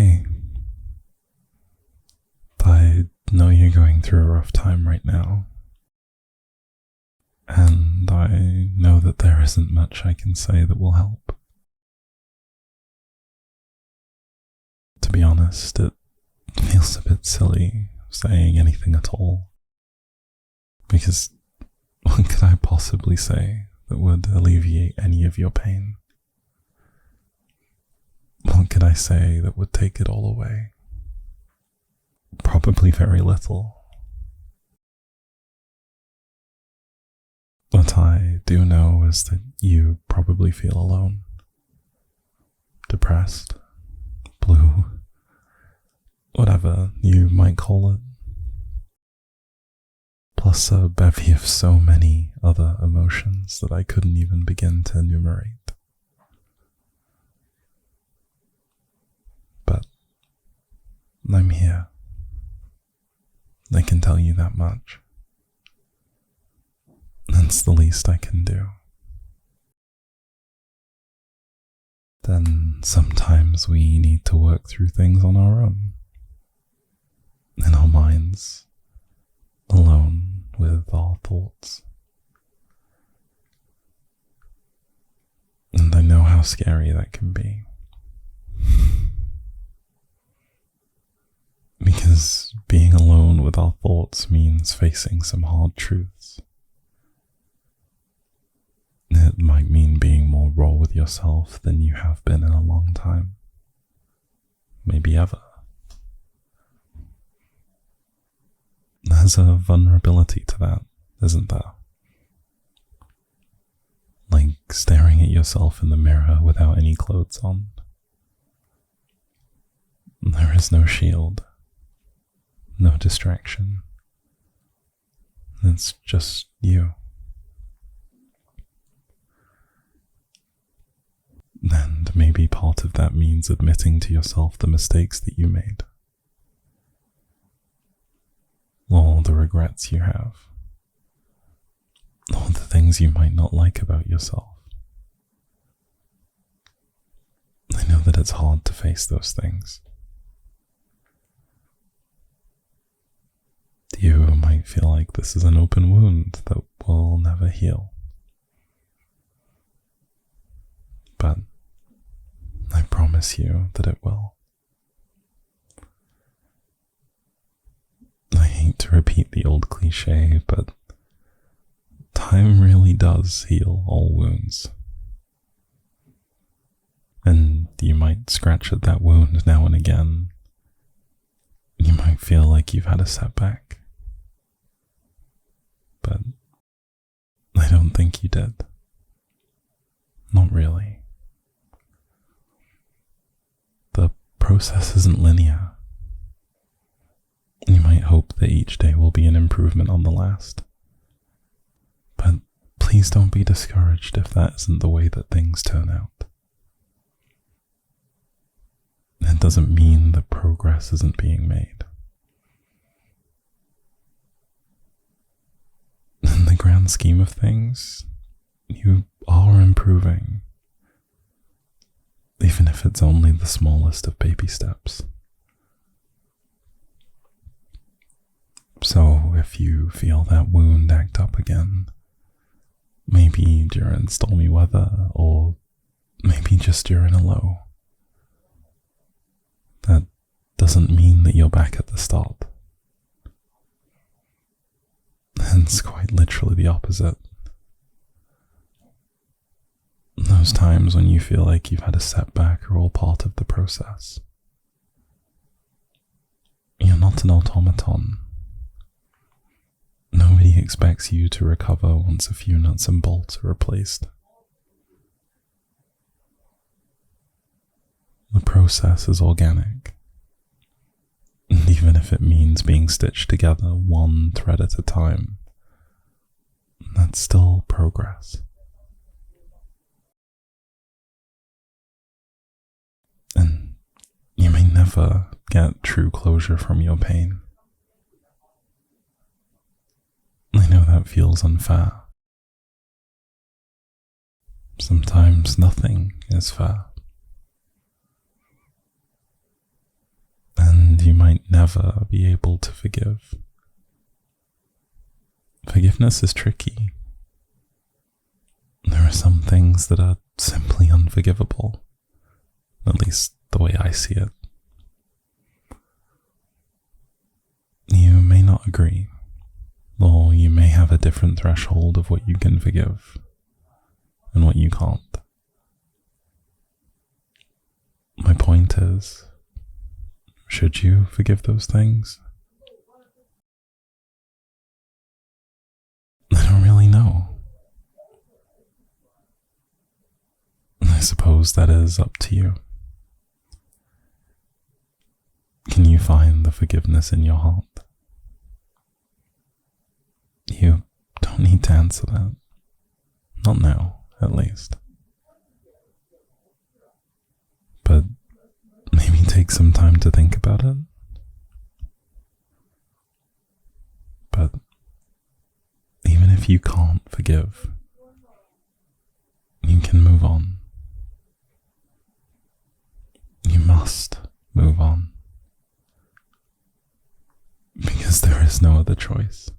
Hey, I know you're going through a rough time right now, and I know that there isn't much I can say that will help. To be honest, it feels a bit silly saying anything at all, because what could I possibly say that would alleviate any of your pain? What could I say that would take it all away? Probably very little. What I do know is that you probably feel alone, depressed, blue, whatever you might call it, plus a bevy of so many other emotions that I couldn't even begin to enumerate. But I'm here. I can tell you that much. That's the least I can do. Then sometimes we need to work through things on our own, in our minds, alone with our thoughts. And I know how scary that can be. Because being alone with our thoughts means facing some hard truths. It might mean being more raw with yourself than you have been in a long time. Maybe ever. There's a vulnerability to that, isn't there? Like staring at yourself in the mirror without any clothes on. There is no shield. No distraction. It's just you. And maybe part of that means admitting to yourself the mistakes that you made. All the regrets you have. All the things you might not like about yourself. I know that it's hard to face those things. You might feel like this is an open wound that will never heal. But I promise you that it will. I hate to repeat the old cliche, but time really does heal all wounds. And you might scratch at that wound now and again. You might feel like you've had a setback. But I don't think you did. Not really. The process isn't linear. You might hope that each day will be an improvement on the last. But please don't be discouraged if that isn't the way that things turn out. It doesn't mean that progress isn't being made. In the grand scheme of things, you are improving, even if it's only the smallest of baby steps. So if you feel that wound act up again, maybe during stormy weather, or maybe just during a low, that doesn't mean that you're back at the start. It's quite literally the opposite. Those times when you feel like you've had a setback are all part of the process. You're not an automaton. Nobody expects you to recover once a few nuts and bolts are replaced. The process is organic. And even if it means being stitched together one thread at a time, that's still progress. And you may never get true closure from your pain. I know that feels unfair. Sometimes nothing is fair. might never be able to forgive. Forgiveness is tricky. There are some things that are simply unforgivable, at least the way I see it. You may not agree, or you may have a different threshold of what you can forgive and what you can't. My point is, should you forgive those things? I don't really know. I suppose that is up to you. Can you find the forgiveness in your heart? You don't need to answer that. Not now, at least. But maybe take some time to think about it. But even if you can't forgive, you can move on. You must move on. Because there is no other choice.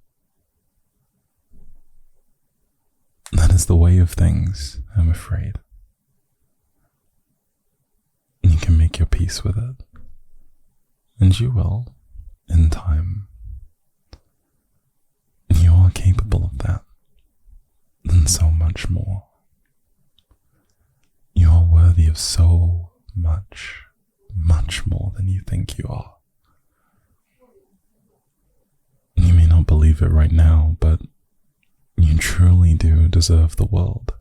That is the way of things, I'm afraid. You can make your peace with it. And you will, in time. You are capable of that, and so much more. You are worthy of so much, much more than you think you are. You may not believe it right now, but you truly do deserve the world.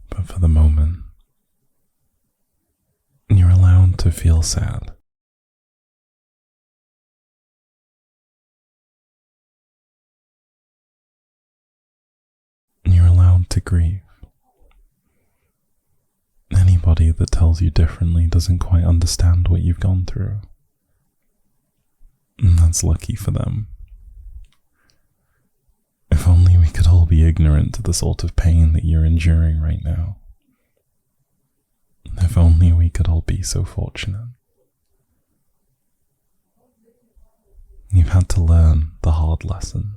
But for the moment, you're allowed to feel sad. You're allowed to grieve. Anybody that tells you differently doesn't quite understand what you've gone through. And that's lucky for them. If only we could all be ignorant to the sort of pain that you're enduring right now. If only we could all be so fortunate. You've had to learn the hard lesson.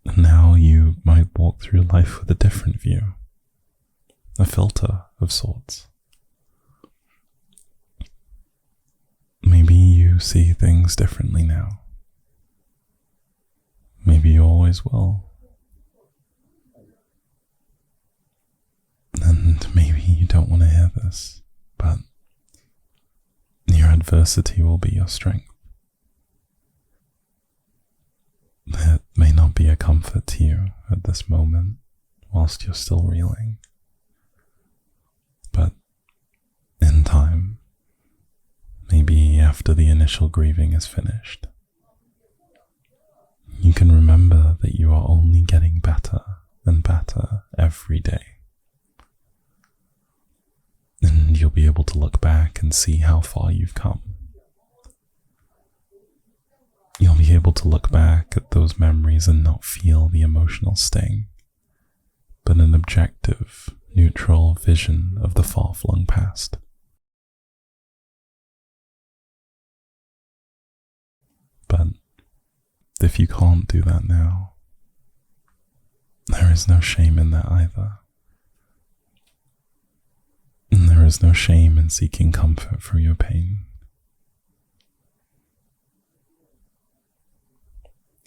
And now you might walk through life with a different view. A filter of sorts. Maybe you see things differently now. Maybe you always will. And maybe you don't want to hear this, but your adversity will be your strength. It may not be a comfort to you at this moment, whilst you're still reeling. But in time, maybe after the initial grieving is finished, you can remember that you are only getting better and better every day. And you'll be able to look back and see how far you've come. You'll be able to look back at those memories and not feel the emotional sting, but an objective, neutral vision of the far-flung past. But if you can't do that now, there is no shame in that either. And there is no shame in seeking comfort for your pain.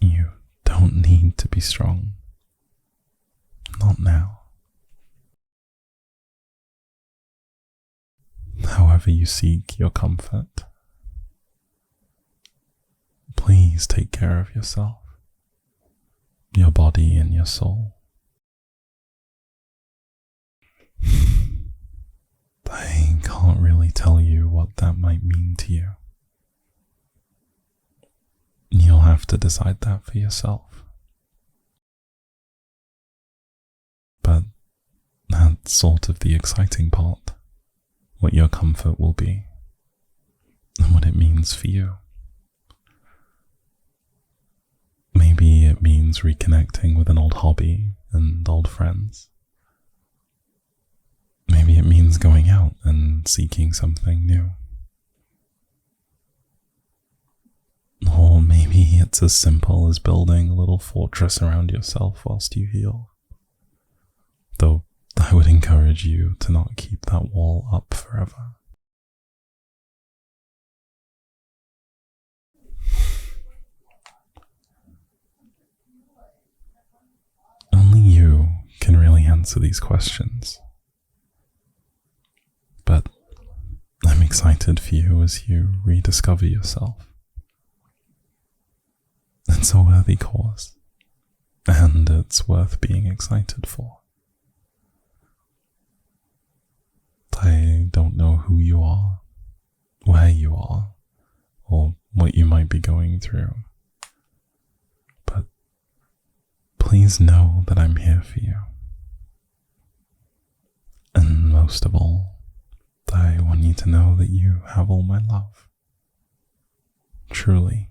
You don't need to be strong. Not now. However you seek your comfort, please take care of yourself, your body and your soul. I can't really tell you what that might mean to you. You'll have to decide that for yourself. But that's sort of the exciting part, what your comfort will be, and what it means for you. Maybe it means reconnecting with an old hobby and old friends, means going out and seeking something new. Or maybe it's as simple as building a little fortress around yourself whilst you heal. Though I would encourage you to not keep that wall up forever. Only you can really answer these questions. But I'm excited for you as you rediscover yourself. It's a worthy cause, and it's worth being excited for. I don't know who you are, where you are, or what you might be going through, but please know that I'm here for you. And most of all, I want you to know that you have all my love. Truly.